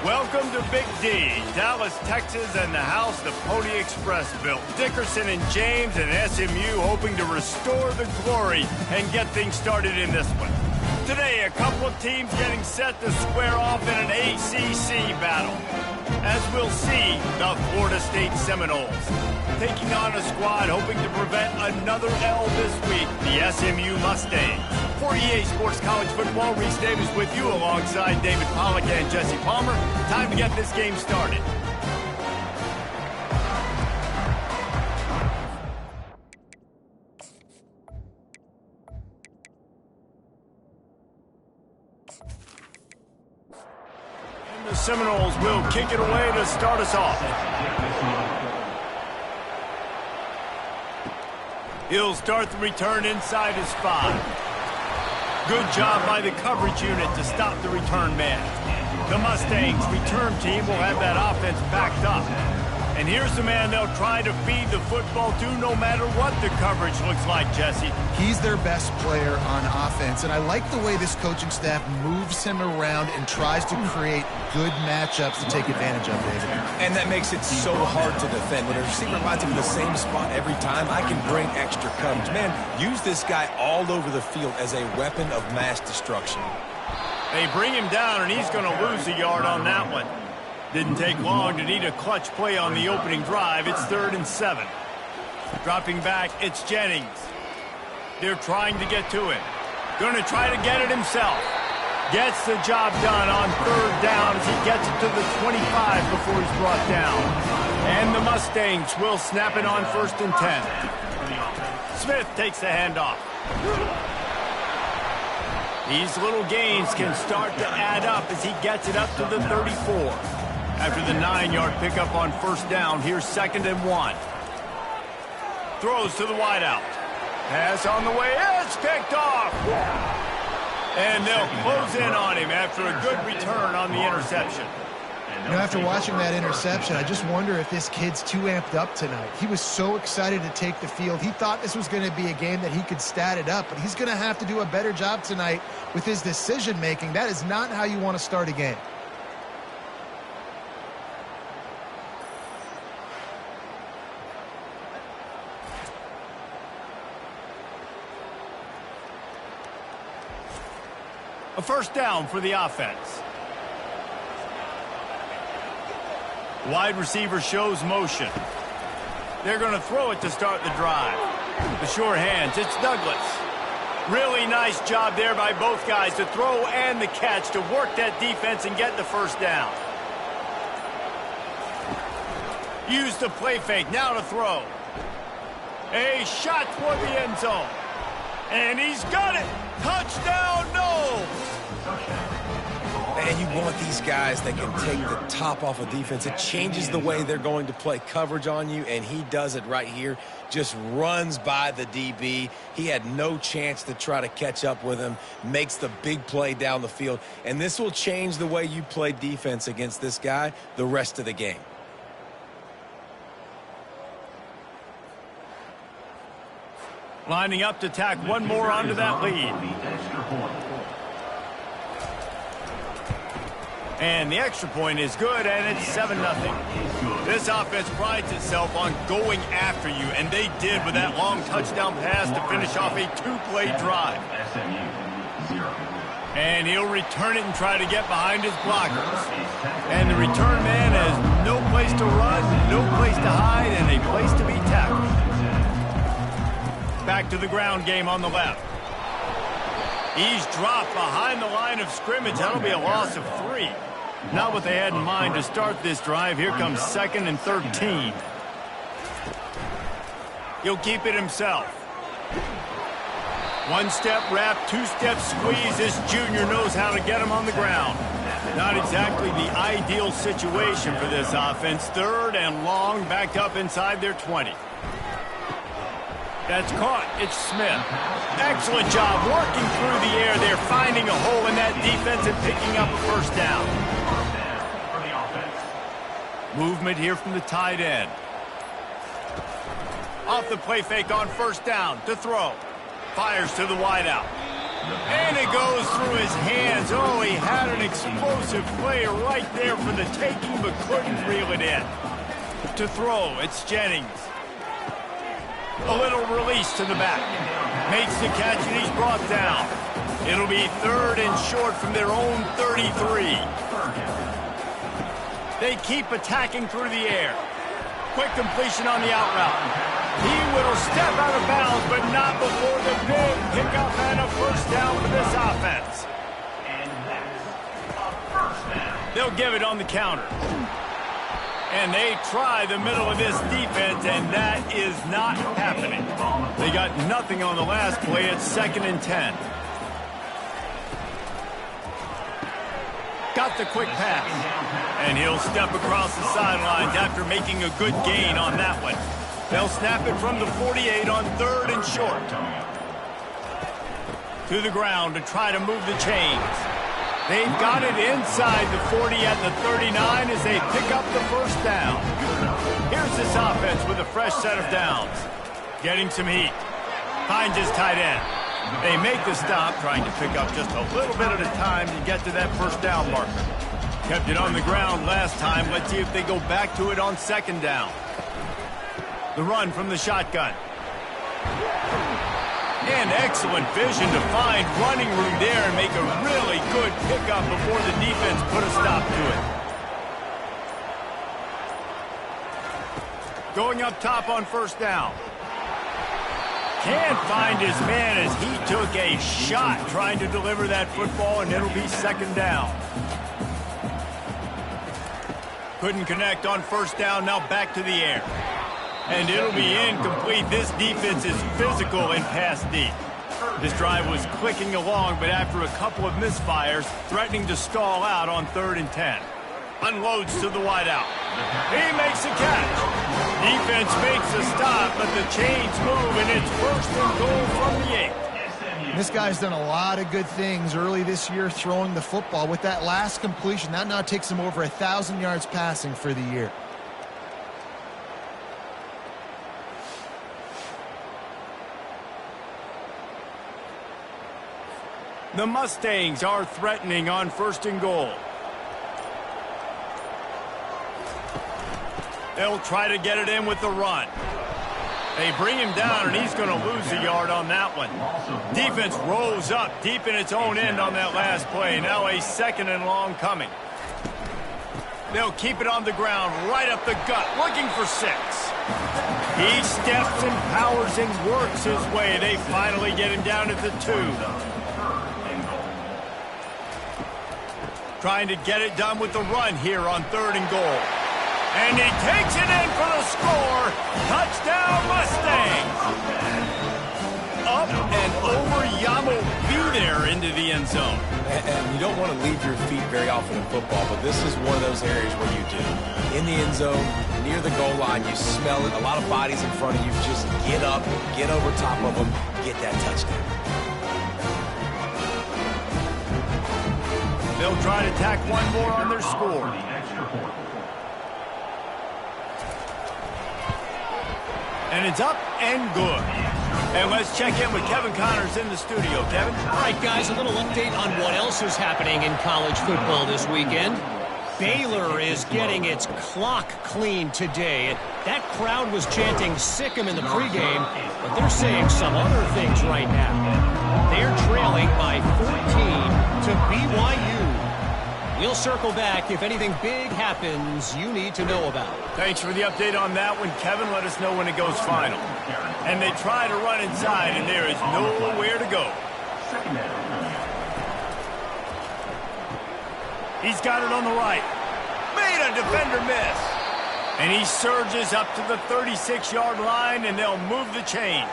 Welcome to Big D, Dallas, Texas, and the house the Pony Express built. Dickerson and James and SMU hoping to restore the glory and get things started in this one. Today, a couple of teams getting set to square off in an ACC battle. As we'll see, the Florida State Seminoles taking on a squad hoping to prevent another L this week, the SMU Mustangs. For EA Sports College Football, Reese Davis with you alongside David Pollack and Jesse Palmer. Time to get this game started. And the Seminoles will kick it away to start us off. He'll start the return inside his 5. Good job by the coverage unit to stop the return man. The Mustangs return team will have that offense backed up. And here's the man they'll try to feed the football to no matter what the coverage looks like, Jesse. He's their best player on offense, and I like the way this coaching staff moves him around and tries to create good matchups to take advantage of, David. And that makes it so hard to defend. When a receiver lines him in the same spot every time, I can bring extra coverage. Man, use this guy all over the field as a weapon of mass destruction. They bring him down, and he's going to lose a yard on that one. Didn't take long to need a clutch play on the opening drive. It's 3rd and 7. Dropping back, it's Jennings. They're trying to get to him. Going to try to get it himself. Gets the job done on 3rd down as he gets it to the 25 before he's brought down. And the Mustangs will snap it on 1st and 10. Smith takes the handoff. These little gains can start to add up as he gets it up to the 34. After the 9-yard pickup on 1st down, here's 2nd and 1. Throws to the wideout. Pass on the way. It's picked off. And they'll close in on him after a good return on the interception. You know, after watching that interception, I just wonder if this kid's too amped up tonight. He was so excited to take the field. He thought this was going to be a game that he could stat it up, but he's going to have to do a better job tonight with his decision-making. That is not how you want to start a game. A 1st down for the offense. Wide receiver shows motion. They're going to throw it to start the drive. The sure hands, it's Douglas. Really nice job there by both guys to throw and the catch to work that defense and get the 1st down. Use the play fake, now to throw. A shot toward the end zone. And he's got it. Touchdown, no! And you want these guys that can take the top off of defense. It changes the way they're going to play coverage on you, and he does it right here. Just runs by the DB. He had no chance to try to catch up with him. Makes the big play down the field. And this will change the way you play defense against this guy the rest of the game. Lining up to tack one more onto that lead. And the extra point is good, and it's 7-0. This offense prides itself on going after you, and they did with that long touchdown pass to finish off a 2-play drive. And he'll return it and try to get behind his blockers. And the return man has no place to run, no place to hide, and a place to be tackled. Back to the ground game on the left. He's dropped behind the line of scrimmage. That'll be a loss of 3. Not what they had in mind to start this drive. Here comes 2nd and 13. He'll keep it himself. 1-step wrap, 2-step squeeze. This junior knows how to get him on the ground. Not exactly the ideal situation for this offense. 3rd and long, backed up inside their 20. That's caught. It's Smith. Excellent job working through the air. They're finding a hole in that defense and picking up a 1st down. Movement here from the tight end. Off the play fake on 1st down to throw. Fires to the wideout. And it goes through his hands. Oh, he had an explosive play right there for the taking, but couldn't reel it in. To throw, it's Jennings. A little release to the back. Makes the catch, and he's brought down. It'll be 3rd and short from their own 33. They keep attacking through the air. Quick completion on the out route. He will step out of bounds, but not before the big pickup and a first down for this offense. They'll give it on the counter. And they try the middle of this defense, and that is not happening. They got nothing on the last play. It's 2nd and 10. Got the quick pass. And he'll step across the sidelines after making a good gain on that one. They'll snap it from the 48 on 3rd and short. To the ground to try to move the chains. They've got it inside the 40 at the 39 as they pick up the first down. Here's this offense with a fresh set of downs. Getting some heat. Finds his tight end. They make the stop, trying to pick up just a little bit at a time to get to that first down marker. Kept it on the ground last time. Let's see if they go back to it on 2nd down. The run from the shotgun. And excellent vision to find running room there and make a really good pickup before the defense put a stop to it. Going up top on first down. Can't find his man as he took a shot trying to deliver that football, and it'll be 2nd down. Couldn't connect on first down, now back to the air. And it'll be incomplete. This defense is physical in pass deep. This drive was clicking along, but after a couple of misfires, threatening to stall out on 3rd and 10. Unloads to the wideout. He makes a catch. Defense makes a stop, but the chains move, and it's 1st and goal from the 8. This guy's done a lot of good things early this year throwing the football. With that last completion, that now takes him over 1,000 yards passing for the year. The Mustangs are threatening on 1st and goal. They'll try to get it in with the run. They bring him down, and he's going to lose a yard on that one. Defense rose up deep in its own end on that last play. Now a 2nd and long coming. They'll keep it on the ground, right up the gut, looking for 6. He steps and powers and works his way. They finally get him down at the 2. Trying to get it done with the run here on 3rd and goal. And he takes it in for the score. Touchdown, Mustangs. Up and over, Yamo be there into the end zone. And you don't want to leave your feet very often in football, but this is one of those areas where you do. In the end zone, near the goal line, you smell it. A lot of bodies in front of you. Just get up, get over top of them, get that touchdown. They'll try to tack one more on their score. And it's up and good. And let's check in with Kevin Connors in the studio. Kevin? All right, guys, a little update on what else is happening in college football this weekend. Baylor is getting its clock cleaned today. That crowd was chanting "sick 'em" in the pregame, but they're saying some other things right now. They're trailing by 14 to BYU. We'll circle back if anything big happens you need to know about. Thanks for the update on that one, Kevin. Let us know when it goes final. And they try to run inside, and there is nowhere to go. He's got it on the right. Made a defender miss. And he surges up to the 36-yard line, and they'll move the chains.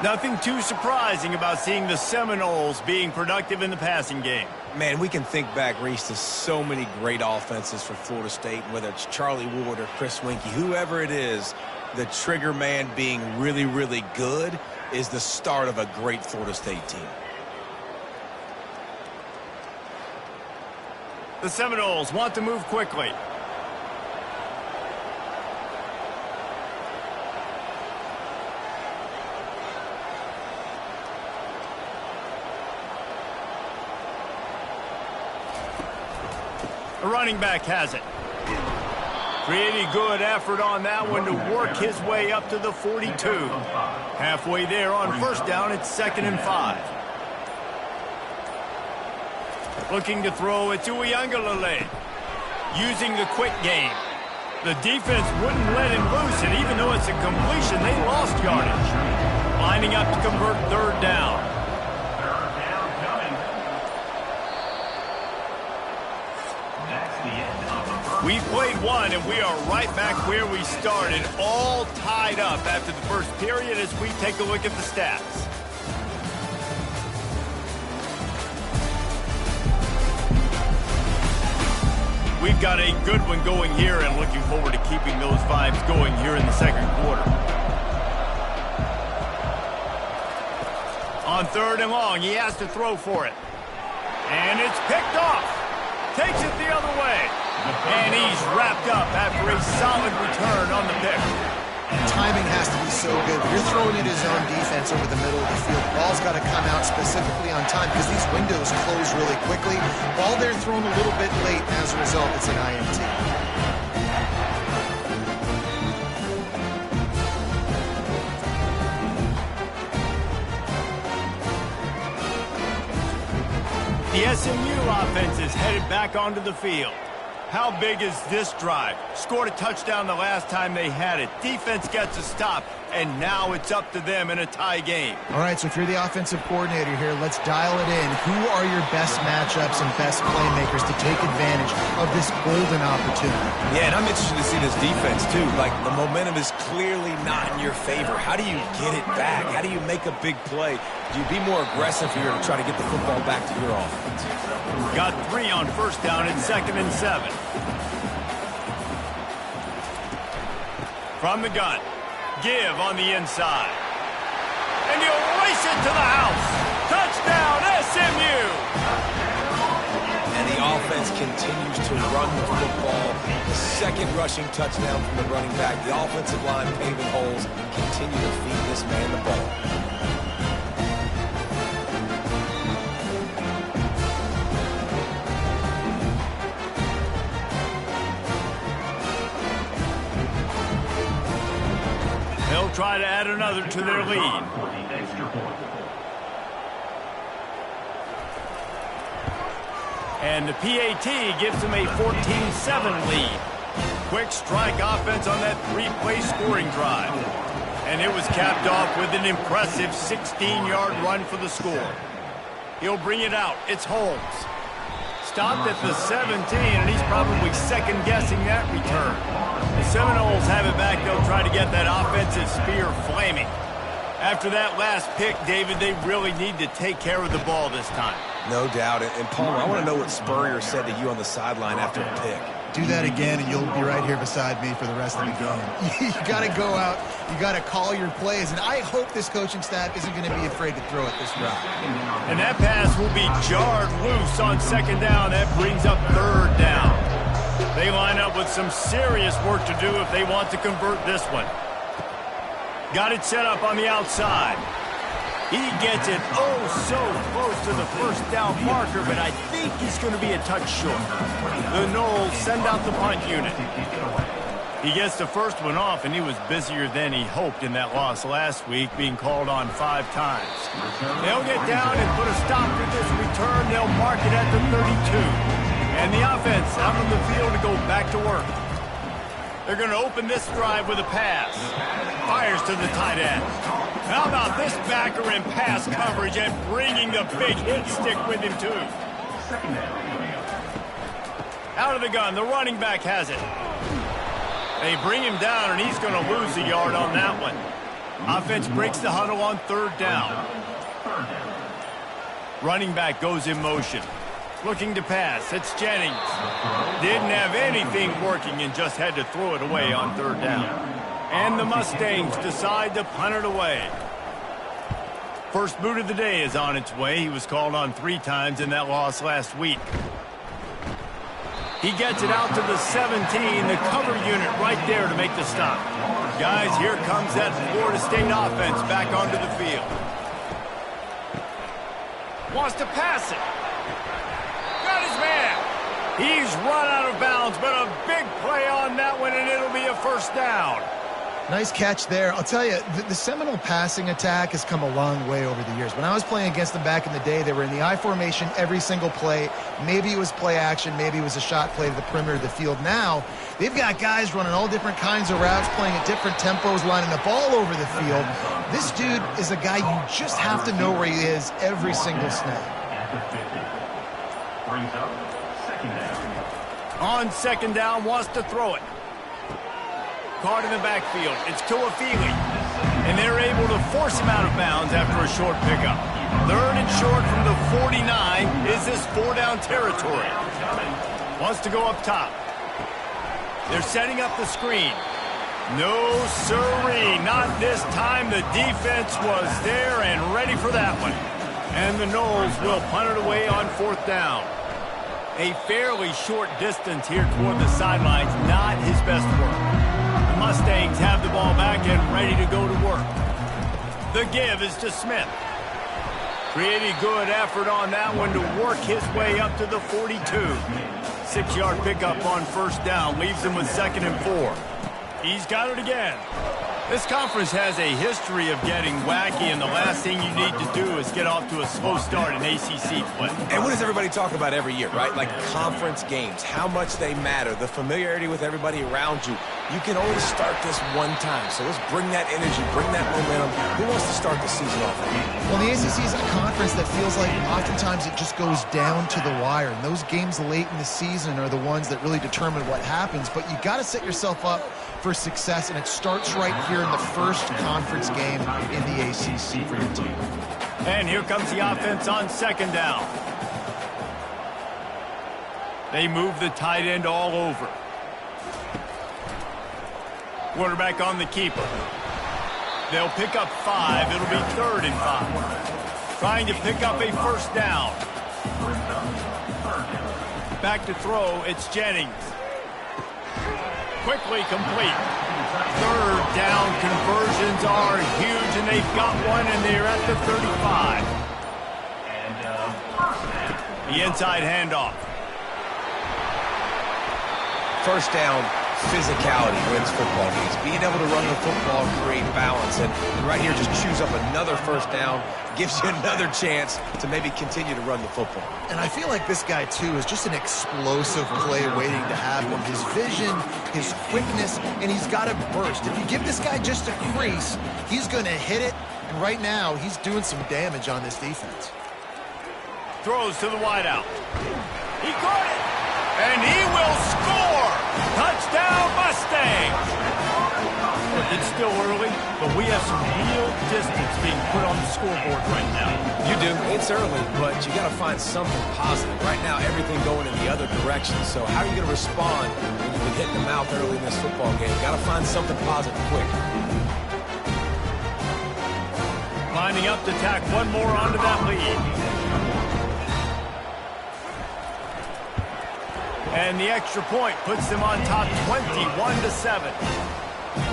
Nothing too surprising about seeing the Seminoles being productive in the passing game. Man, we can think back, Reese, to so many great offenses for Florida State, whether it's Charlie Ward or Chris Winkie, whoever it is, the trigger man being really, really good is the start of a great Florida State team. The Seminoles want to move quickly. The running back has it. Pretty good effort on that one to work his way up to the 42. Halfway there on first down, it's 2nd and 5. Looking to throw it to Uiagalelei. Using the quick game. The defense wouldn't let him loose, and even though it's a completion, they lost yardage. Lining up to convert 3rd down. We've played one, and we are right back where we started, all tied up after the first period as we take a look at the stats. We've got a good one going here, and looking forward to keeping those vibes going here in the 2nd quarter. On 3rd and long, he has to throw for it. And it's picked off. Takes it the other way. And he's wrapped up after a solid return on the pick. Timing has to be so good. When you're throwing it his own defense over the middle of the field, the ball's got to come out specifically on time because these windows close really quickly. Ball there thrown a little bit late, and as a result, it's an INT. The SMU offense is headed back onto the field. How big is this drive? Scored a touchdown the last time they had it. Defense gets a stop, and now it's up to them in a tie game. All right, so if you're the offensive coordinator here, let's dial it in. Who are your best matchups and best playmakers to take advantage of this golden opportunity? Yeah, and I'm interested to see this defense, too. Like, the momentum is clearly not in your favor. How do you get it back? How do you make a big play? Do you be more aggressive here to try to get the football back to your offense? Got 3 on first down and 2nd and 7. From the gun. Give on the inside. And you race it to the house. Touchdown, SMU! And the offense continues to run the football. The 2nd rushing touchdown from the running back. The offensive line paving holes. Continue to feed this man the ball. They'll try to add another to their lead. And the PAT gives them a 14-7 lead. Quick strike offense on that 3-play scoring drive. And it was capped off with an impressive 16-yard run for the score. He'll bring it out. It's Holmes. Stopped at the 17, and he's probably second-guessing that return. The Seminoles have it back. They'll try to get that offensive spear flaming. After that last pick, David, they really need to take care of the ball this time. No doubt. And Palmer, I want to know what Spurrier said to you on the sideline after a pick. Do that again, and you'll be right here beside me for the rest of the game. You got to go out. You got to call your plays, and I hope this coaching staff isn't going to be afraid to throw it this route. And that pass will be jarred loose on 2nd down. That brings up 3rd down. They line up with some serious work to do if they want to convert this one. Got it set up on the outside. He gets it so close to the first down marker, but I think he's going to be a touch short. The Noles send out the punt unit. He gets the first one off, and he was busier than he hoped in that loss last week, being called on 5 times. They'll get down and put a stop to this return. They'll mark it at the 32. And the offense out on the field to go back to work. They're going to open this drive with a pass. Fires to the tight end. How about this backer in pass coverage and bringing the big hit stick with him, too. Out of the gun, the running back has it. They bring him down, and he's going to lose a yard on that one. Offense breaks the huddle on 3rd down. Running back goes in motion. Looking to pass. It's Jennings. Didn't have anything working and just had to throw it away on 3rd down. And the Mustangs decide to punt it away. First boot of the day is on its way. He was called on 3 times in that loss last week. He gets it out to the 17, the cover unit right there to make the stop. Guys, here comes that Florida State offense back onto the field. Wants to pass it. Got his man. He's run out of bounds, but a big play on that one, and it'll be a first down. Nice catch there. I'll tell you, the Seminole passing attack has come a long way over the years. When I was playing against them back in the day, they were in the I formation every single play. Maybe it was play action. Maybe it was a shot play to the perimeter of the field. Now, they've got guys running all different kinds of routes, playing at different tempos, lining up all over the field. This dude is a guy you just have to know where he is every single snap. On second down, wants to throw it. Caught in the backfield. It's Tuafili. And they're able to force him out of bounds after a short pickup. Third and short from the 49. Is this four-down territory? Wants to go up top. They're setting up the screen. No siree. Not this time. The defense was there and ready for that one. And the Noles will punt it away on fourth down. A fairly short distance here toward the sidelines. Not his best work. Mustangs have the ball back and ready to go to work. The give is to Smith. Pretty good effort on that one to work his way up to the 42. 6-yard pickup on first down leaves him with 2nd and 4. He's got it again. This conference has a history of getting wacky, and the last thing you need to do is get off to a slow start in ACC play. And what does everybody talk about every year, right? Like conference games, how much they matter, the familiarity with everybody around you. You can only start this one time, so let's bring that energy, bring that momentum. Who wants to start the season off? Well, the ACC is a conference that feels like oftentimes it just goes down to the wire, and those games late in the season are the ones that really determine what happens. But you got to set yourself up for success, and it starts right here in the first conference game in the ACC for your team. And here comes the offense on second down. They move the tight end all over. Quarterback on the keeper. They'll pick up 5. It'll be 3rd and 5. Trying to pick up a first down. Back to throw, it's Jennings. Quickly complete. 3rd down conversions are huge, and they've got one, and they're at the 35. The inside handoff. First down, physicality wins football games. Being able to run the football, create balance, and right here just choose up another first down, gives you another chance to maybe continue to run the football. And I feel like this guy, too, is just an explosive play waiting to happen. His vision, his quickness, and he's got to burst. If you give this guy just a crease, he's going to hit it, and right now he's doing some damage on this defense. Throws to the wideout. He caught it, and he will score! Touchdown, Mustangs! Look, it's still early, but we have some real distance being put on the scoreboard right now. You do. It's early, but you got to find something positive. Right now, everything going in the other direction. So how are you going to respond when you've been hitting the mouth early in this football game? Got to find something positive quick. Lining up to tack one more onto that lead. And the extra point puts them on top 21-7.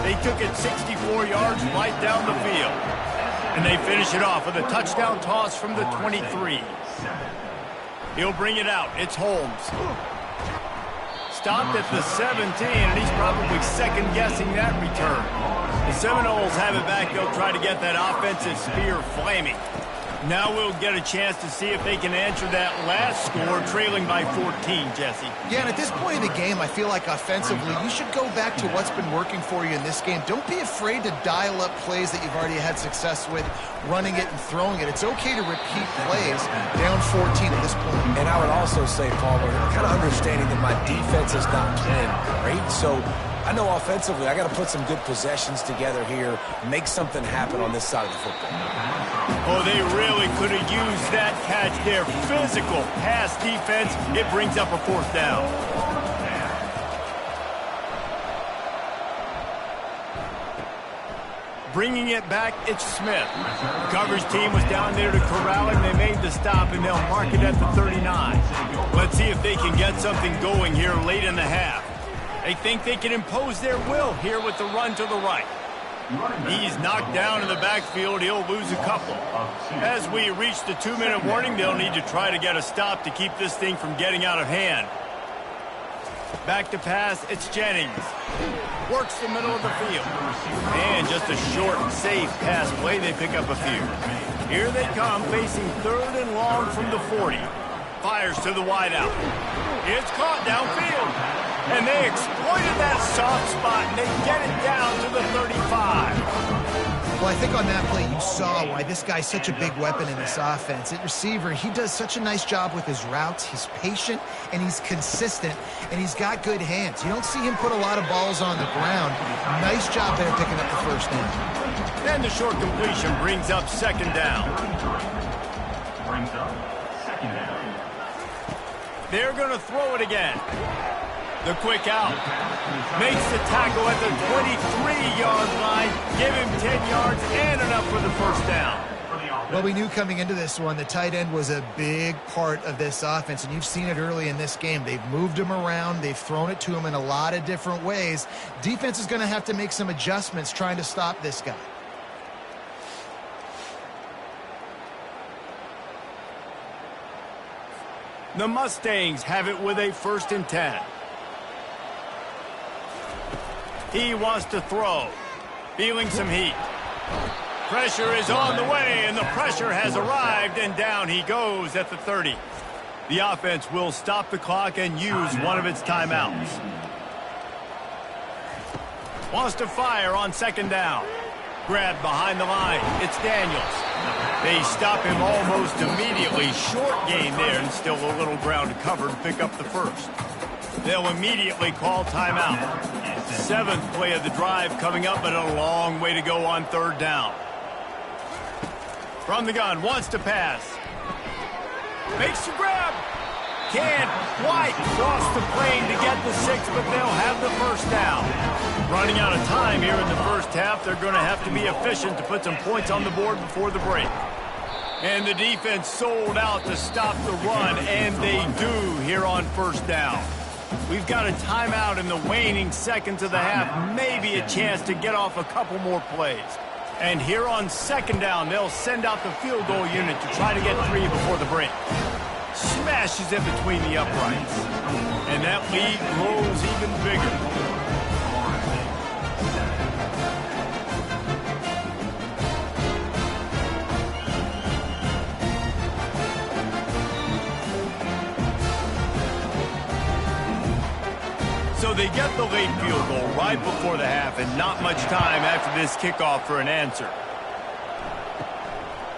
They took it 64 yards right down the field. And they finish it off with a touchdown toss from the 23. He'll bring it out. It's Holmes. Stopped at the 17, and he's probably second-guessing that return. The Seminoles have it back. They'll try to get that offensive spear flaming. Now we'll get a chance to see if they can answer that last score, trailing by 14, Jesse. Yeah, and at this point in the game, I feel like offensively, you should go back to what's been working for you in this game. Don't be afraid to dial up plays that you've already had success with, running it and throwing it. It's okay to repeat plays down 14 at this point. And I would also say, Palmer, kind of understanding that my defense is not playing great, so I know offensively I got to put some good possessions together here, make something happen on this side of the football. Oh, they really could have used that catch there. Physical pass defense. It brings up a fourth down. Bringing it back, it's Smith. The coverage team was down there to corral him. They made the stop, and they'll mark it at the 39. Let's see if they can get something going here late in the half. They think they can impose their will here with the run to the right. He's knocked down in the backfield. He'll lose a couple. As we reach the 2-minute warning, they'll need to try to get a stop to keep this thing from getting out of hand. Back to pass, it's Jennings. Works the middle of the field. And just a short, safe pass play, they pick up a few. Here they come, facing 3rd and long from the 40. Fires to the wideout. It's caught downfield. And they exploited that soft spot, and they get it down to the 35. Well, I think on that play you saw why this guy's such a big weapon in this offense. At receiver, he does such a nice job with his routes. He's patient, and he's consistent, and he's got good hands. You don't see him put a lot of balls on the ground. Nice job there picking up the first down. And the short completion brings up 2nd down. They're going to throw it again. The quick out. Makes the tackle at the 23-yard line. Give him 10 yards and enough for the first down. Well, we knew coming into this one the tight end was a big part of this offense, and you've seen it early in this game. They've moved him around. They've thrown it to him in a lot of different ways. Defense is going to have to make some adjustments trying to stop this guy. The Mustangs have it with a 1st and 10. He wants to throw. Feeling some heat. Pressure is on the way, and the pressure has arrived, and down he goes at the 30. The offense will stop the clock and use one of its timeouts. Wants to fire on 2nd down. Grabbed behind the line. It's Daniels. They stop him almost immediately. Short gain there, and still a little ground to cover to pick up the first. They'll immediately call timeout. 7th play of the drive coming up, but a long way to go on 3rd down. From the gun, wants to pass. Makes the grab. Can't quite cross the plane to get the 6, but they'll have the first down. Running out of time here in the first half. They're going to have to be efficient to put some points on the board before the break. And the defense sold out to stop the run, and they do here on 1st down. We've got a timeout in the waning seconds of the half, maybe a chance to get off a couple more plays. And here on 2nd down, they'll send out the field goal unit to try to get 3 before the break. Smashes it between the uprights. And that lead grows even bigger. So they get the late field goal right before the half, and not much time after this kickoff for an answer.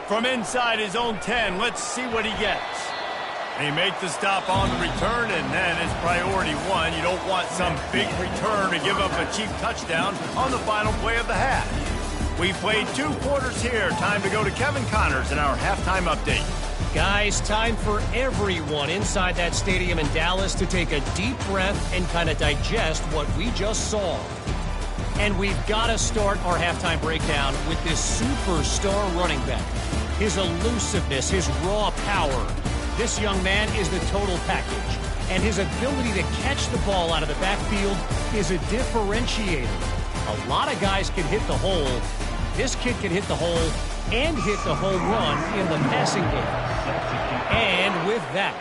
From inside his own 10, let's see what he gets. They make the stop on the return, and that is priority 1. You don't want some big return to give up a cheap touchdown on the final play of the half. We've played 2 quarters here. Time to go to Kevin Connors in our halftime update. Guys, time for everyone inside that stadium in Dallas to take a deep breath and kind of digest what we just saw. And we've got to start our halftime breakdown with this superstar running back. His elusiveness, his raw power. This young man is the total package. And his ability to catch the ball out of the backfield is a differentiator. A lot of guys can hit the hole. This kid can hit the hole and hit the home run in the passing game. And with that,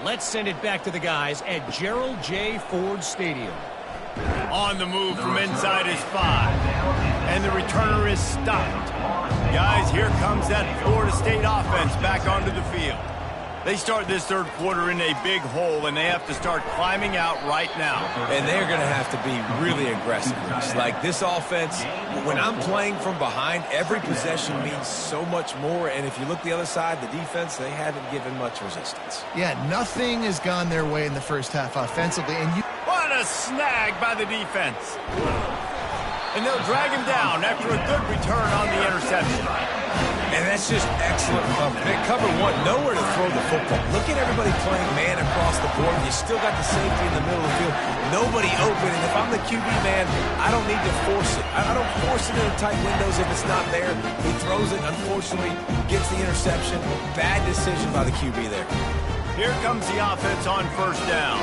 let's send it back to the guys at Gerald J. Ford Stadium. On the move from inside his 5. And the returner is stopped. Guys, here comes that Florida State offense back onto the field. They start this 3rd quarter in a big hole, and they have to start climbing out right now. And they're going to have to be really aggressive. Like this offense, when I'm playing from behind, every possession means so much more. And if you look the other side, the defense, they haven't given much resistance. Yeah, nothing has gone their way in the first half offensively. And What a snag by the defense. And they'll drag him down after a good return on the interception. And that's just excellent cover. Cover 1, nowhere to throw the football. Look at everybody playing man across the board. You still got the safety in the middle of the field. Nobody open. And if I'm the QB man, I don't need to force it. I don't force it into tight windows if it's not there. He throws it, unfortunately, gets the interception. Bad decision by the QB there. Here comes the offense on 1st down.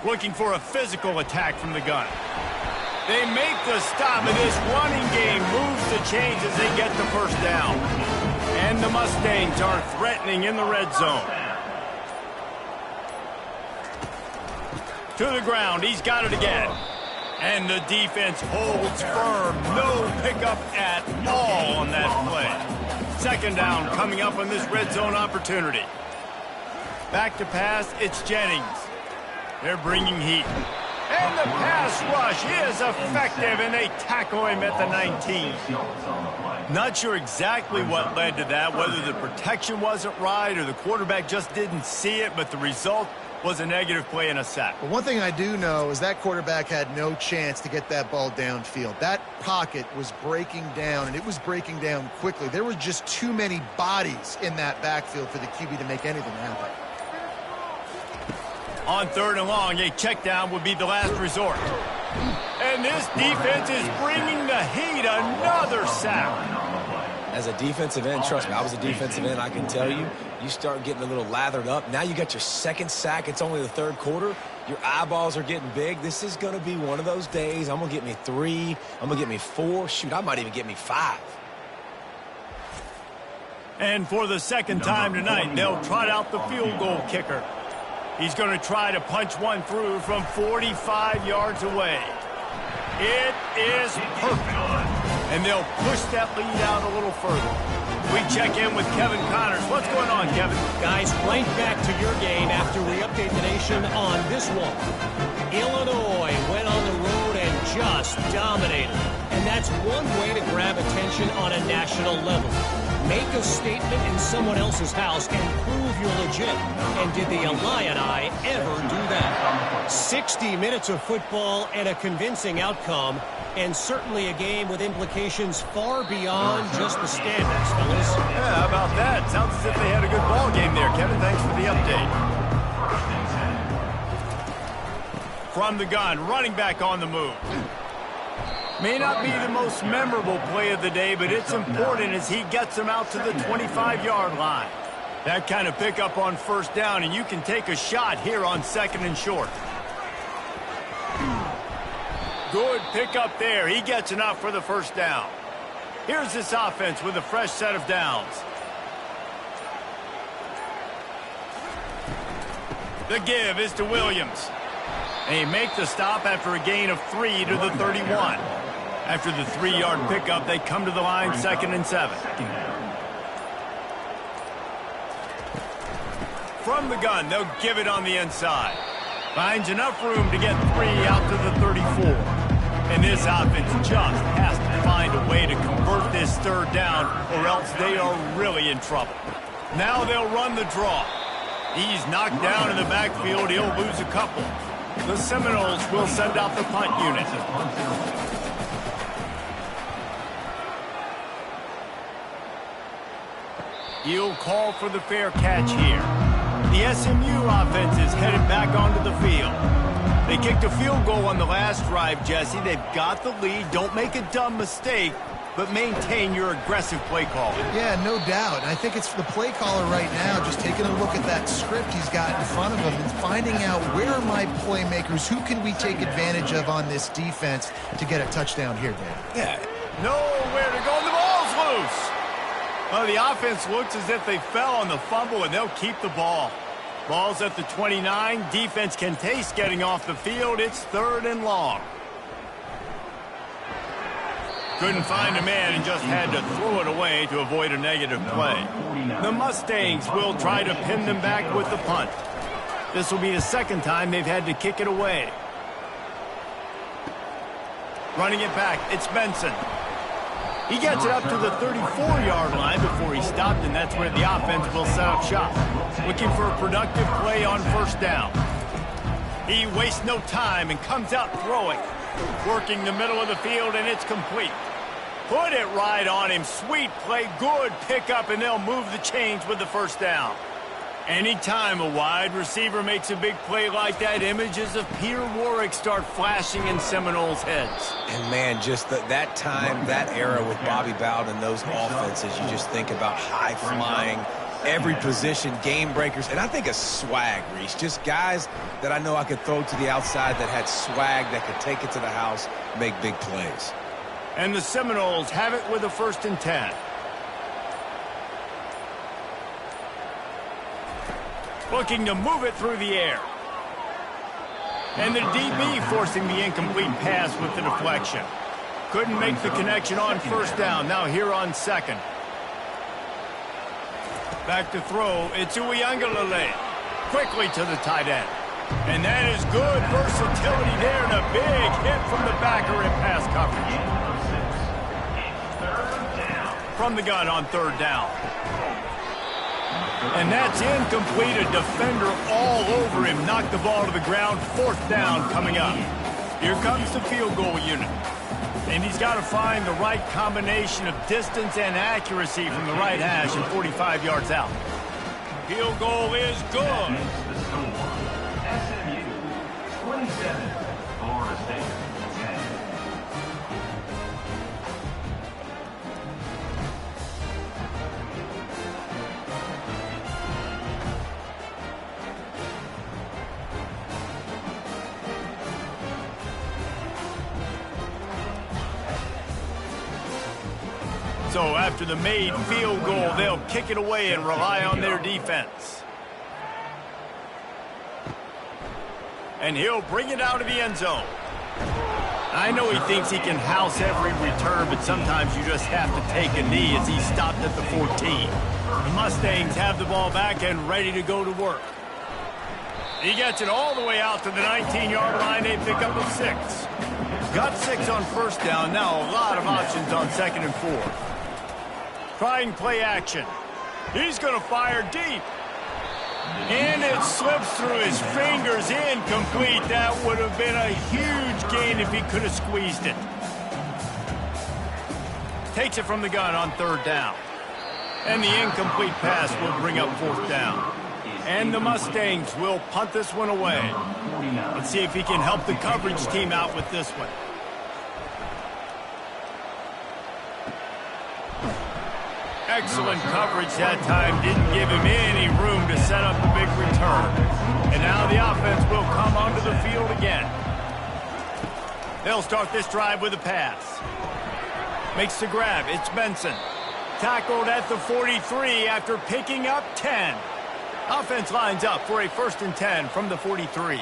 Looking for a physical attack from the gun. They make the stop, and this running game moves the chains as they get the first down. And the Mustangs are threatening in the red zone. To the ground, he's got it again. And the defense holds firm. No pickup at all on that play. Second down coming up on this red zone opportunity. Back to pass, it's Jennings. They're bringing heat. And the pass rush is effective, and they tackle him at the 19. Not sure exactly what led to that, whether the protection wasn't right or the quarterback just didn't see it, but the result was a negative play and a sack. But one thing I do know is that quarterback had no chance to get that ball downfield. That pocket was breaking down, and it was breaking down quickly. There were just too many bodies in that backfield for the QB to make anything happen. On third and long, a check down would be the last resort. And this defense is bringing the heat. Another sack. As a defensive end, trust me, I was a defensive end, I can tell you, you start getting a little lathered up. Now you got your second sack. It's only the third quarter. Your eyeballs are getting big. This is going to be one of those days. I'm going to get me 3. I'm going to get me 4. Shoot, I might even get me 5. And for the second time tonight, they'll trot out the field goal kicker. He's going to try to punch one through from 45 yards away. It is perfect. And they'll push that lead out a little further. We check in with Kevin Connors. What's going on, Kevin? Guys, right back to your game after we update the nation on this one. Illinois went on the road and just dominated. And that's one way to grab attention on a national level. Make a statement in someone else's house and prove you're legit. And did the Illini ever do that? 60 minutes of football and a convincing outcome, and certainly a game with implications far beyond just the standings, fellas. Yeah, how about that? Sounds as if they had a good ball game there, Kevin. Thanks for the update. From the gun, running back on the move. May not be the most memorable play of the day, but it's important as he gets them out to the 25-yard line. That kind of pickup on first down, and you can take a shot here on second and short. Good pickup there. He gets enough for the first down. Here's this offense with a fresh set of downs. The give is to Williams. They make the stop after a gain of 3 to the 31. After the 3-yard pickup, they come to the line 2nd and 7. From the gun, they'll give it on the inside. Finds enough room to get 3 out to the 34. And this offense just has to find a way to convert this third down, or else they are really in trouble. Now they'll run the draw. He's knocked down in the backfield. He'll lose a couple. The Seminoles will send out the punt unit. He'll call for the fair catch here. The SMU offense is headed back onto the field. They kicked a field goal on the last drive, Jesse. They've got the lead. Don't make a dumb mistake, but maintain your aggressive play calling. Yeah, no doubt. I think it's the play caller right now just taking a look at that script he's got in front of him and finding out where are my playmakers, who can we take advantage of on this defense to get a touchdown here, Dan? Yeah. Nowhere to go, and the ball's loose. Well, the offense looks as if they fell on the fumble, and they'll keep the ball. Ball's at the 29. Defense can taste getting off the field. It's 3rd and long. Couldn't find a man and just had to throw it away to avoid a negative play. The Mustangs will try to pin them back with the punt. This will be the second time they've had to kick it away. Running it back, it's Benson. He gets it up to the 34-yard line before he stopped, and that's where the offense will set up shop. Looking for a productive play on first down. He wastes no time and comes out throwing. Working the middle of the field, and it's complete. Put it right on him. Sweet play, good pickup, and they'll move the chains with the first down. Anytime a wide receiver makes a big play like that, images of Peter Warwick start flashing in Seminoles' heads. And, man, just that time, that era with Bobby Bowden and those offenses, you just think about high-flying, every position, game breakers, and I think of swag, Reese. Just guys that I know I could throw to the outside that had swag, that could take it to the house, make big plays. And the Seminoles have it with a 1st and 10. Looking to move it through the air. And the DB forcing the incomplete pass with the deflection. Couldn't make the connection on first down. Now here on second. Back to throw. It's Uiagalelei. Quickly to the tight end. And that is good versatility there and a big hit from the backer in pass coverage. From the gun on third down. And that's incomplete. A defender all over him. Knocked the ball to the ground. Fourth down coming up. Here comes the field goal unit. And he's got to find the right combination of distance and accuracy from the right hash and 45 yards out. Field goal is good. SMU 27, Florida State 10. So after the made field goal, they'll kick it away and rely on their defense. And he'll bring it out of the end zone. I know he thinks he can house every return, but sometimes you just have to take a knee as he stopped at the 14. The Mustangs have the ball back and ready to go to work. He gets it all the way out to the 19-yard line. They pick up a 6. Got 6 on first down. Now a lot of options on second and 4. Trying play action. He's going to fire deep. And it slips through his fingers, incomplete. That would have been a huge gain if he could have squeezed it. Takes it from the gun on third down. And the incomplete pass will bring up fourth down. And the Mustangs will punt this one away. Let's see if he can help the coverage team out with this one. Excellent coverage that time. Didn't give him any room to set up a big return. And now the offense will come onto the field again. They'll start this drive with a pass. Makes the grab. It's Benson. Tackled at the 43 after picking up 10. Offense lines up for a 1st and 10 from the 43.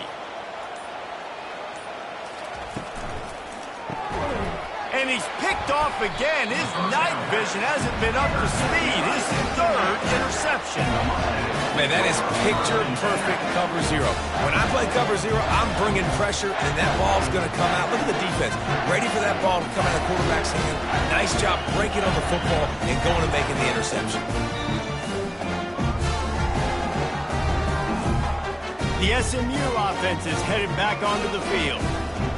And he's picked off again. His night vision hasn't been up to speed. His 3rd interception. Man, that is picture-perfect cover zero. When I play cover zero, I'm bringing pressure, and that ball's going to come out. Look at the defense. Ready for that ball to come out of the quarterback's hand. Nice job breaking on the football and going and making the interception. The SMU offense is headed back onto the field.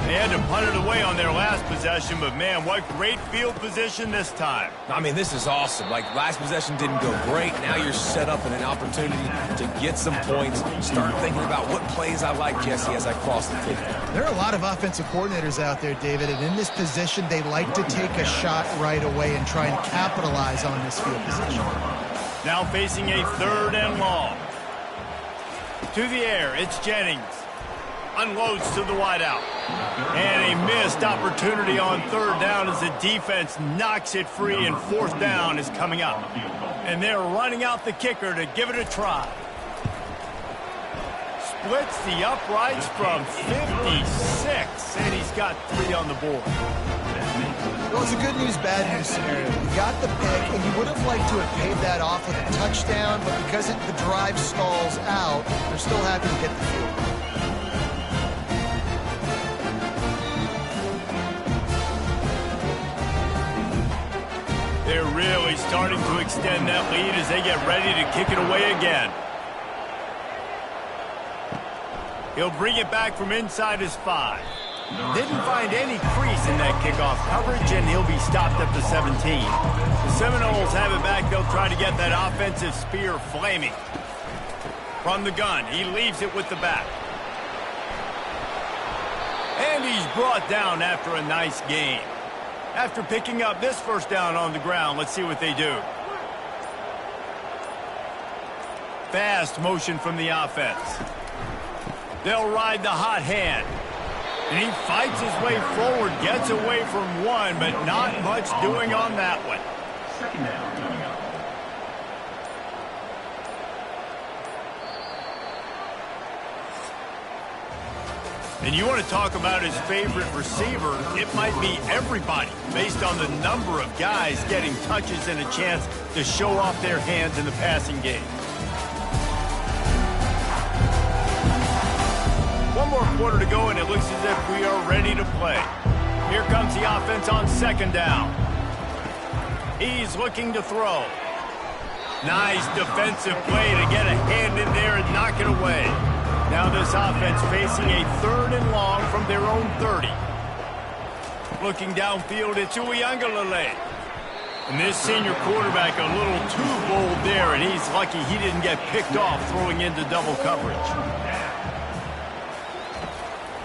They had to punt it away on their last possession, but man, what great field position this time. I mean, this is awesome. Like, last possession didn't go great. Now you're set up in an opportunity to get some points. Start thinking about what plays I like, Jesse, as I cross the field. There are a lot of offensive coordinators out there, David, and in this position, they like to take a shot right away and try and capitalize on this field position. Now facing a 3rd and long. To the air, it's Jennings. Unloads to the wideout. And a missed opportunity on third down as the defense knocks it free, and fourth down is coming up. And they're running out the kicker to give it a try. Splits the uprights from 56, and he's got 3 on the board. Well, it's a good news, bad news scenario. You got the pick, and you would have liked to have paid that off with a touchdown, but because the drive stalls out, they're still happy to get the field goal. They're really starting to extend that lead as they get ready to kick it away again. He'll bring it back from inside his 5. Didn't find any crease in that kickoff coverage, and he'll be stopped at the 17. The Seminoles have it back. They'll try to get that offensive spear flaming. From the gun, he leaves it with the back. And he's brought down after a nice gain. After picking up this first down on the ground, let's see what they do. Fast motion from the offense. They'll ride the hot hand. And he fights his way forward, gets away from one, but not much doing on that one. 2nd down coming up. And you want to talk about his favorite receiver, it might be everybody, based on the number of guys getting touches and a chance to show off their hands in the passing game. One more quarter to go, and it looks as if we are ready to play. Here comes the offense on second down. He's looking to throw. Nice defensive play to get a hand in there and knock it away. Now this offense facing a 3rd and long from their own 30. Looking downfield, it's Uiagalelei. And this senior quarterback a little too bold there, and he's lucky he didn't get picked off throwing into double coverage.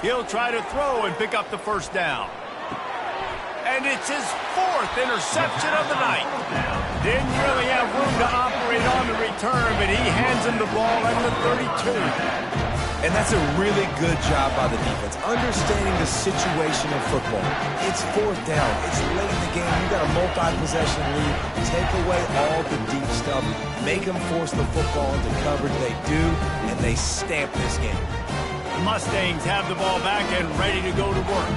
He'll try to throw and pick up the first down. And it's his 4th interception of the night. Didn't really have room to operate on the return, but he hands him the ball at the 32. And that's a really good job by the defense, understanding the situation of football. It's 4th down. It's late in the game. You got a multi-possession lead. Take away all the deep stuff. Make them force the football into coverage. They do, and they stamp this game. The Mustangs have the ball back and ready to go to work.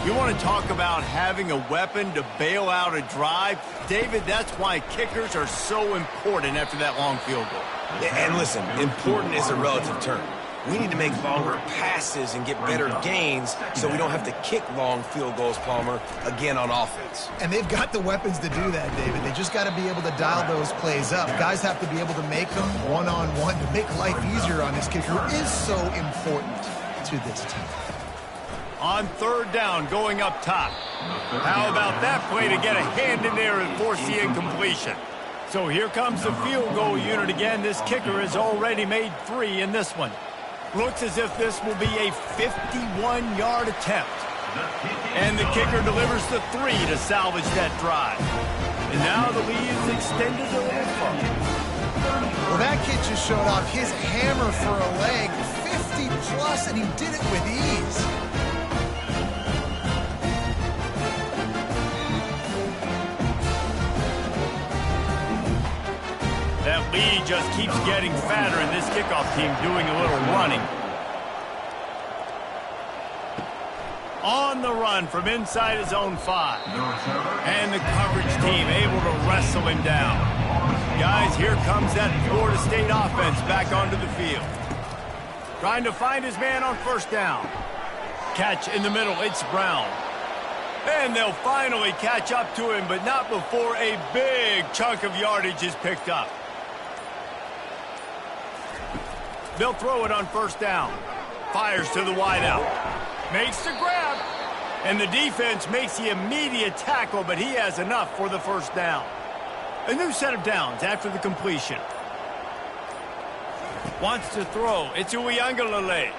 You want to talk about having a weapon to bail out a drive? David, that's why kickers are so important after that long field goal. And listen, important is a relative term. We need to make longer passes and get better gains so we don't have to kick long field goals, Palmer, again on offense. And they've got the weapons to do that, David. They just got to be able to dial those plays up. Guys have to be able to make them one-on-one to make life easier on this kicker, who is so important to this team. On 3rd down, going up top. How about that play to get a hand in there and force the incompletion? So here comes the field goal unit again. This kicker has already made 3 in this one. Looks as if this will be a 51-yard attempt. And the kicker delivers the 3 to salvage that drive. And now the lead is extended a little further. Well, that kid just showed off his hammer for a leg, 50+, and he did it with ease. That lead just keeps getting fatter, and this kickoff team doing a little running. On the run from inside his own 5. And the coverage team able to wrestle him down. Guys, here comes that Florida State offense back onto the field. Trying to find his man on 1st down. Catch in the middle, it's Brown. And they'll finally catch up to him, but not before a big chunk of yardage is picked up. They'll throw it on 1st down. Fires to the wideout. Makes the grab. And the defense makes the immediate tackle, but he has enough for the 1st down. A new set of downs after the completion. Wants to throw. It's Uiagalelei.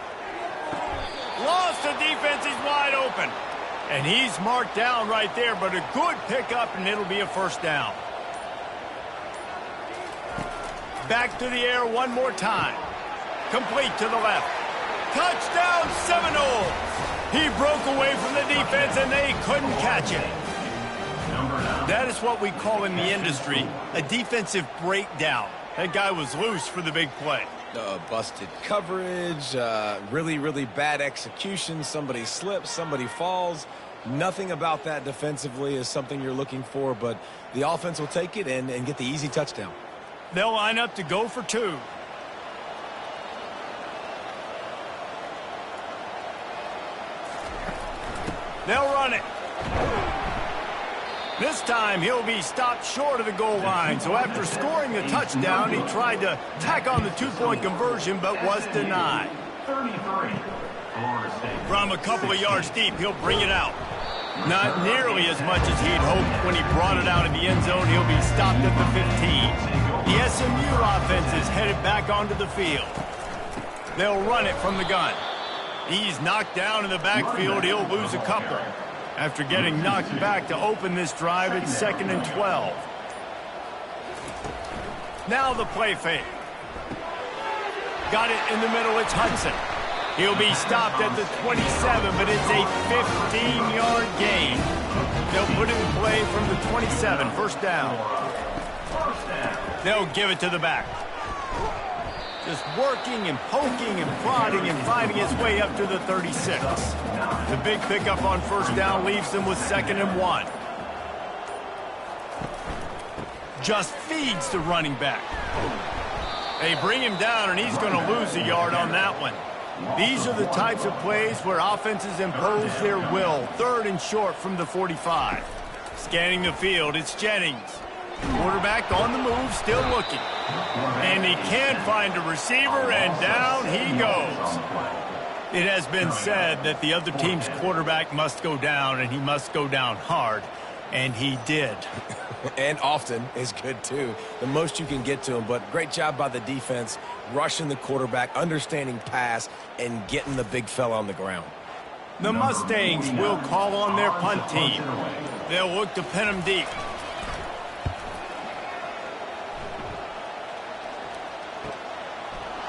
Lost the defense. He's wide open. And he's marked down right there, but a good pickup, and it'll be a 1st down. Back to the air one more time. Complete to the left. Touchdown Seminoles! He broke away from the defense, and they couldn't catch it. That is what we call in the industry a defensive breakdown. That guy was loose for the big play. Busted coverage, really, really bad execution. Somebody slips, somebody falls. Nothing about that defensively is something you're looking for, but the offense will take it and get the easy touchdown. They'll line up to go for 2. They'll run it. This time he'll be stopped short of the goal line. So after scoring the touchdown, he tried to tack on the 2-point conversion but was denied. 33, Florida State. From a couple of yards deep, he'll bring it out. Not nearly as much as he'd hoped when he brought it out of the end zone. He'll be stopped at the 15. The SMU offense is headed back onto the field. They'll run it from the gun. He's knocked down in the backfield. He'll lose a couple. After getting knocked back to open this drive, it's 2nd and 12. Now the play fake. Got it in the middle. It's Hudson. He'll be stopped at the 27, but it's a 15-yard gain. They'll put it in play from the 27, 1st down. They'll give it to the back. Just working and poking and prodding and finding his way up to the 36. The big pickup on first down leaves them with 2nd and 1. Just feeds the running back. They bring him down, and he's going to lose a yard on that one. These are the types of plays where offenses impose their will. 3rd and short from the 45. Scanning the field, it's Jennings. Quarterback on the move, still looking. And he can't find a receiver, and down he goes. It has been said that the other team's quarterback must go down, and he must go down hard. And he did. And often is good, too. The most you can get to him, but great job by the defense, rushing the quarterback, understanding pass, and getting the big fella on the ground. The Mustangs will call on their punt team. They'll look to pin him deep.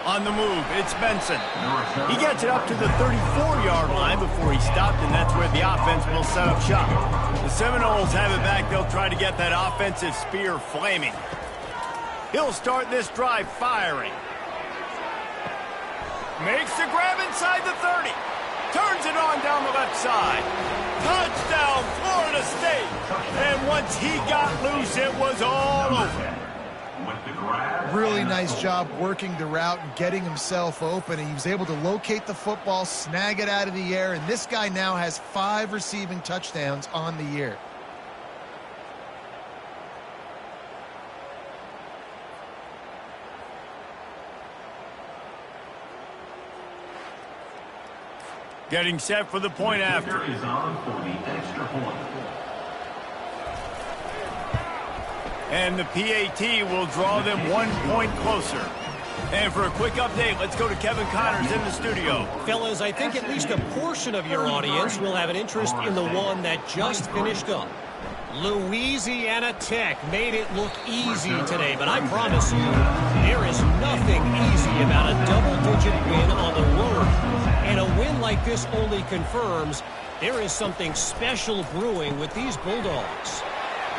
On the move, it's Benson. He gets it up to the 34-yard line before he stopped, and that's where the offense will set up shop. The Seminoles have it back. They'll try to get that offensive spear flaming. He'll start this drive firing. Makes the grab inside the 30. Turns it on down the left side. Touchdown, Florida State. And once he got loose, it was all over. Really nice job working the route and getting himself open. And he was able to locate the football, snag it out of the air, and this guy now has 5 receiving touchdowns on the year. Getting set for the point after. Is on for the extra point. And the PAT will draw them 1 point closer. And for a quick update, let's go to Kevin Connors in the studio. Fellas, I think at least a portion of your audience will have an interest in the one that just finished up. Louisiana Tech made it look easy today, but I promise you, there is nothing easy about a double-digit win on the road. And a win like this only confirms there is something special brewing with these Bulldogs.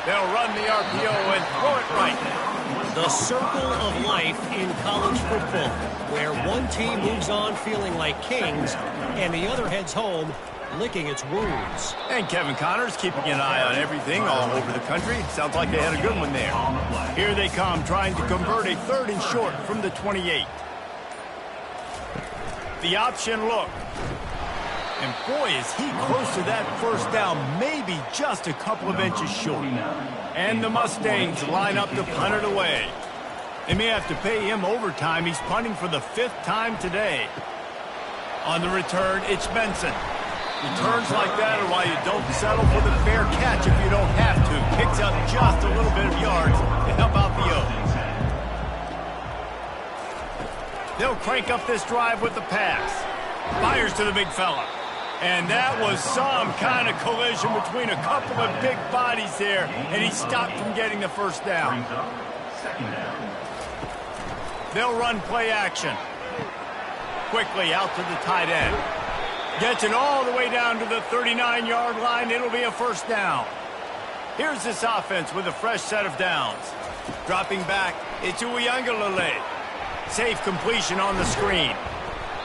They'll run the RPO and throw it right. The circle of life in college football, where one team moves on feeling like kings and the other heads home licking its wounds. And Kevin Connors keeping an eye on everything all over the country. Sounds like they had a good one there. Here they come, trying to convert a 3rd and short from the 28. The option look. And boy, is he close to that first down, maybe just a couple of inches short. And the Mustangs line up to punt it away. They may have to pay him overtime. He's punting for the 5th time today. On the return, it's Benson. Returns like that are why you don't settle for the fair catch if you don't have to. Picks up just a little bit of yards to help out the Oaks. They'll crank up this drive with the pass. Fires to the big fella. And that was some kind of collision between a couple of big bodies there, and he stopped from getting the first down. They'll run play action. Quickly out to the tight end. Gets it all the way down to the 39-yard line. It'll be a first down. Here's this offense with a fresh set of downs. Dropping back, it's Uiagalelei. Safe completion on the screen.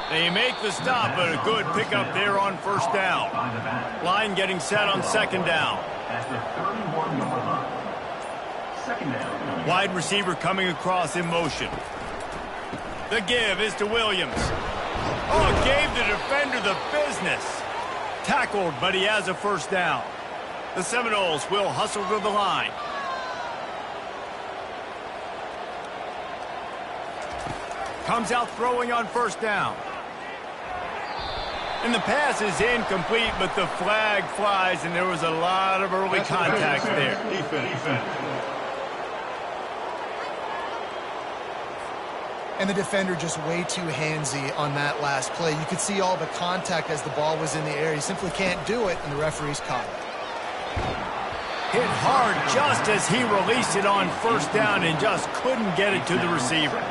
They make the stop, but a good pickup there on first down. Line getting set on 2nd down. Wide receiver coming across in motion. The give is to Williams. Oh, gave the defender the business. Tackled, but he has a first down. The Seminoles will hustle to the line. Comes out throwing on first down. And the pass is incomplete, but the flag flies, and there was a lot of early contact there. And the defender just way too handsy on that last play. You could see all the contact as the ball was in the air. He simply can't do it, and the referee's caught it. Hit hard just as he released it on first down and just couldn't get it to the receiver.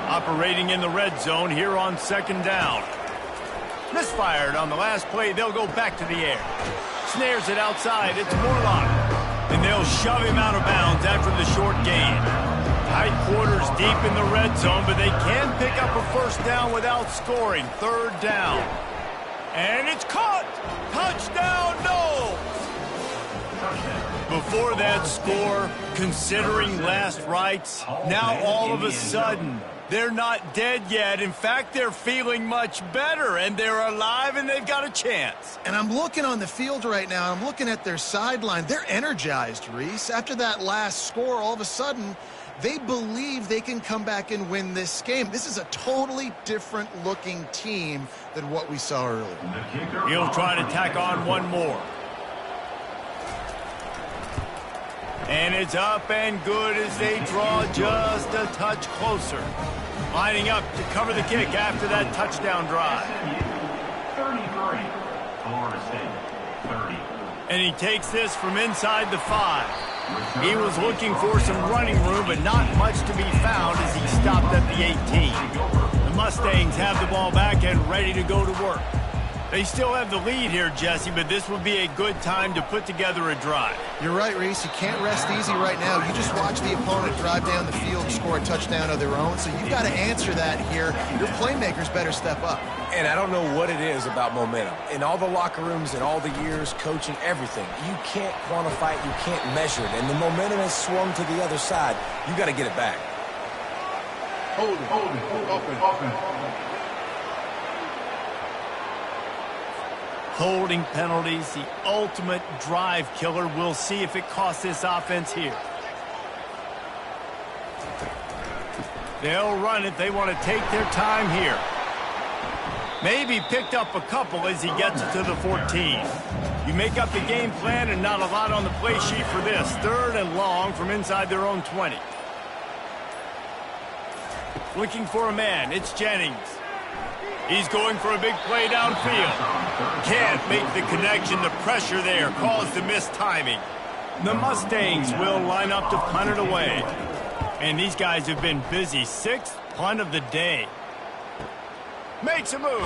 Operating in the red zone here on 2nd down. Misfired on the last play. They'll go back to the air. Snares it outside. It's Morlock. And they'll shove him out of bounds after the short gain. Tight quarters deep in the red zone, but they can pick up a first down without scoring. Third down. And it's caught! Touchdown, Knowles! Before that score, considering last rites, now all of a sudden, they're not dead yet. In fact, they're feeling much better, and they're alive, and they've got a chance. And I'm looking on the field right now. I'm looking at their sideline. They're energized, Reese. After that last score, all of a sudden, they believe they can come back and win this game. This is a totally different-looking team than what we saw earlier. He'll try to tack on one more. And it's up and good as they draw just a touch closer. Lining up to cover the kick after that touchdown drive. 33, Florida State, 30. And he takes this from inside the 5. He was looking for some running room, but not much to be found as he stopped at the 18. The Mustangs have the ball back and ready to go to work. They still have the lead here, Jesse, but this would be a good time to put together a drive. You're right, Reese. You can't rest easy right now. You just watch the opponent drive down the field and score a touchdown of their own, so you've got to answer that here. Your playmakers better step up. And I don't know what it is about momentum. In all the locker rooms, in all the years, coaching, everything, you can't quantify it, you can't measure it. And the momentum has swung to the other side. You got to get it back. Hold it, open. Holding penalties, the ultimate drive killer. We'll see if it costs this offense here. They'll run it. They want to take their time here. Maybe picked up a couple as he gets it to the 14. You make up the game plan and not a lot on the play sheet for this. Third and long from inside their own 20. Looking for a man. It's Jennings. He's going for a big play downfield. Can't make the connection. The pressure there caused the missed timing. The Mustangs will line up to punt it away. And these guys have been busy. 6th punt of the day. Makes a move.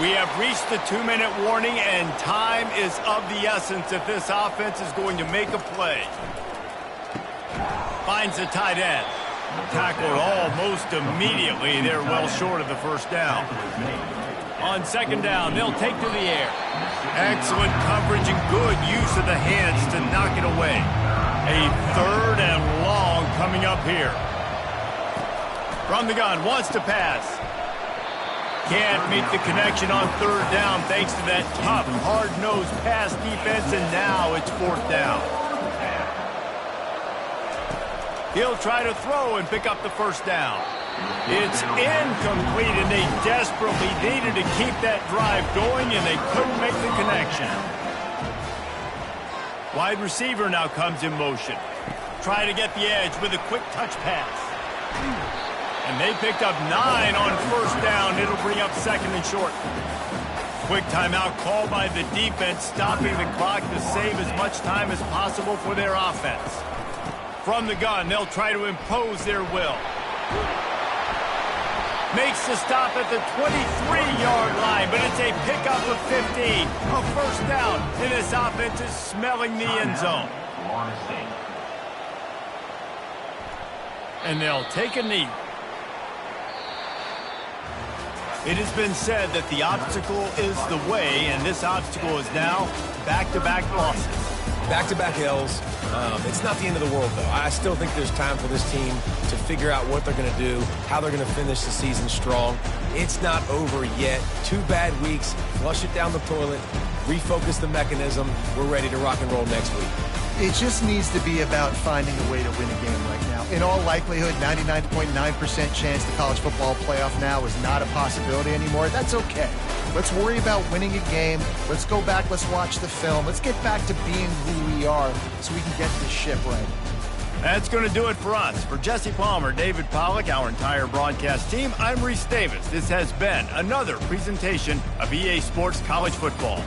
We have reached the 2-minute warning, and time is of the essence if this offense is going to make a play. Finds the tight end. Tackled almost immediately. They're well short of the first down. On second down, they'll take to the air. Excellent coverage and good use of the hands to knock it away. A third and long coming up here. From the gun, wants to pass. Can't make the connection on third down thanks to that tough, hard-nosed pass defense, and now it's fourth down. He'll try to throw and pick up the first down. It's incomplete, and they desperately needed to keep that drive going, and they couldn't make the connection. Wide receiver now comes in motion. Try to get the edge with a quick touch pass. And they picked up 9 on first down. It'll bring up second and short. Quick timeout called by the defense, stopping the clock to save as much time as possible for their offense. From the gun, they'll try to impose their will. Makes the stop at the 23-yard line, but it's a pickup of 15. A first down, and this offense is smelling the end zone. And they'll take a knee. It has been said that the obstacle is the way, and this obstacle is now back-to-back losses. Back-to-back L's. It's not the end of the world, though. I still think there's time for this team to figure out what they're going to do, how they're going to finish the season strong. It's not over yet. 2 bad weeks. Flush it down the toilet. Refocus the mechanism. We're ready to rock and roll next week. It just needs to be about finding a way to win a game right now. In all likelihood, 99.9% chance the college football playoff now is not a possibility anymore. That's okay. Let's worry about winning a game. Let's go back. Let's watch the film. Let's get back to being who we are so we can get this ship right. That's going to do it for us. For Jesse Palmer, David Pollack, our entire broadcast team, I'm Reese Davis. This has been another presentation of EA Sports College Football.